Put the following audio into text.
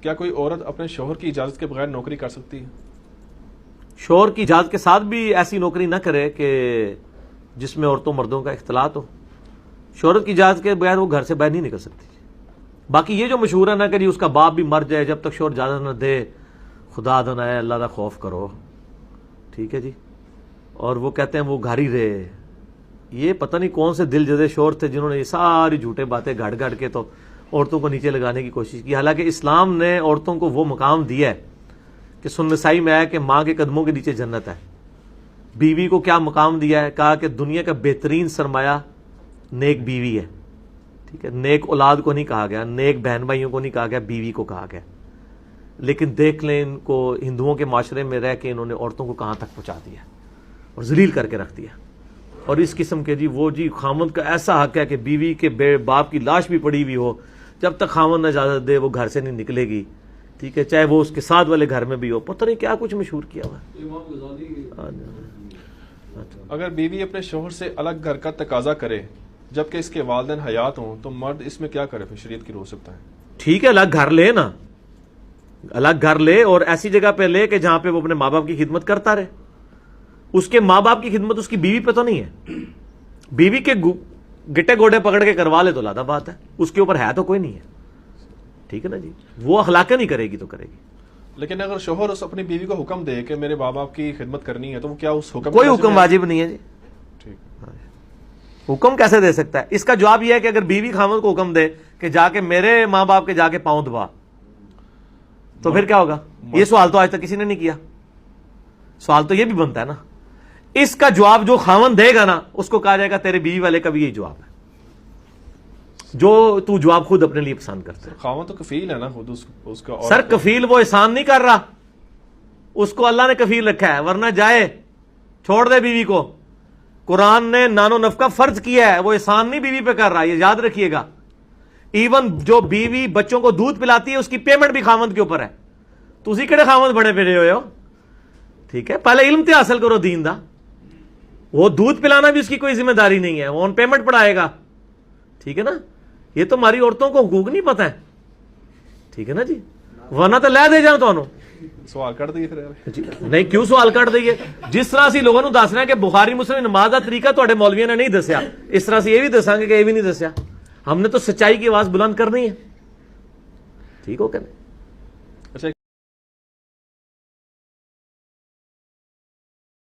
کیا کوئی عورت اپنے شوہر کی اجازت کے بغیر نوکری کر سکتی ہے؟ شوہر کی اجازت کے ساتھ بھی ایسی نوکری نہ کرے کہ جس میں عورتوں مردوں کا اختلاط ہو. شوہر کی اجازت کے بغیر وہ گھر سے باہر نہیں نکل سکتی. باقی یہ جو مشہور ہے نا کہ جی اس کا باپ بھی مر جائے جب تک شوہر اجازت نہ دے خدا دنا ہے اللہ کا خوف کرو, ٹھیک ہے جی, اور وہ کہتے ہیں وہ گھر ہی رہے. یہ پتہ نہیں کون سے دل جدے شور تھے جنہوں نے یہ ساری جھوٹے باتیں گھڑ گھڑ کے تو عورتوں کو نیچے لگانے کی کوشش کی. حالانکہ اسلام نے عورتوں کو وہ مقام دیا ہے کہ سنن نسائی میں ہے کہ ماں کے قدموں کے نیچے جنت ہے. بیوی کو کیا مقام دیا ہے؟ کہا کہ دنیا کا بہترین سرمایہ نیک بیوی ہے, ٹھیک ہے. نیک اولاد کو نہیں کہا گیا, نیک بہن بھائیوں کو نہیں کہا گیا, بیوی کو کہا گیا. لیکن دیکھ لیں ان کو ہندوؤں کے معاشرے میں رہ کے انہوں نے عورتوں کو کہاں تک پہنچا دیا اور ذلیل کر کے رکھ دیا. اور اس قسم کے جی وہ جی خامند کا ایسا حق ہے کہ بیوی کے باپ کی لاش بھی پڑی ہوئی ہو, جب تک خامند اجازت دے وہ گھر سے نہیں نکلے گی, ٹھیک ہے, چاہے وہ اس کے ساتھ والے گھر میں بھی ہو. پتہ نہیں کیا کچھ مشہور کیا ہوا. اگر بیوی اپنے شوہر سے الگ گھر کا تقاضا کرے جبکہ اس کے والدین حیات ہوں تو مرد اس میں کیا کرے؟ پھر شریعت کی رو سکتا ہے. ٹھیک ہے, الگ گھر لے نا, الگ گھر لے اور ایسی جگہ پہ لے کہ جہاں پہ وہ اپنے ماں باپ کی خدمت کرتا رہے. اس کے ماں باپ کی خدمت اس کی بیوی پہ تو نہیں ہے. بیوی کے گٹے گوڑے پکڑ کے کروا لے تو لادہ بات ہے, اس کے اوپر ہے تو کوئی نہیں ہے, ٹھیک ہے نا جی. وہ اخلاقیں نہیں کرے گی تو کرے گی. لیکن اگر شوہر اس اپنی بیوی کو حکم دے کہ میرے ماں باپ کی خدمت کرنی ہے تو وہ کیا اس حکم کوئی حکم واجب نہیں ہے جی. حکم کیسے دے سکتا ہے؟ اس کا جواب یہ ہے کہ اگر بیوی خامد کو حکم دے کہ جا کے میرے ماں باپ کے جا کے پاؤں دبا تو پھر کیا ہوگا؟ یہ سوال تو آج تک کسی نے نہیں کیا. سوال تو یہ بھی بنتا ہے نا. اس کا جواب جو خامن دے گا نا اس کو کہا جائے گا تیرے بیوی والے کا بھی یہی جواب ہے جو تو جواب خود اپنے لیے پسند کرتا ہے. خامن تو کفیل ہے نا خود اس کا. سر کفیل وہ احسان نہیں کر رہا, اس کو اللہ نے کفیل رکھا ہے, ورنہ جائے چھوڑ دے بیوی کو. قرآن نے نان و نفقہ فرض کیا ہے, وہ احسان نہیں بیوی پہ کر رہا, یہ یاد رکھیے گا. ایون جو بیوی بچوں کو دودھ پلاتی ہے اس کی پیمنٹ بھی خامند کے اوپر ہے. تو اسی کڑے خامند بڑے پھرے ہوئے ہو, ٹھیک ہے. پہلے علم تے حاصل کرو دین دا. وہ دودھ پلانا بھی اس کی کوئی ذمہ داری نہیں ہے, وہ آن پیمنٹ پڑھائے گا, ٹھیک ہے نا. یہ تو ہماری عورتوں کو حقوق نہیں پتہ ہے, ٹھیک ہے نا جی. ورنہ تو لے دے جاؤ تو سوال کٹ دئیے پھر. نہیں کیوں سوال کٹ دئیے؟ جس طرح سے لوگوں نے دس رہے ہیں کہ بخاری مسلم نماز کا طریقہ تھوڑے مولویوں نے نہیں دسیا, اس طرح سے یہ بھی دساں گے کہ یہ بھی نہیں دسیا. ہم نے تو سچائی کی آواز بلند کرنی ہے, ٹھیک ہو کہ نہیں.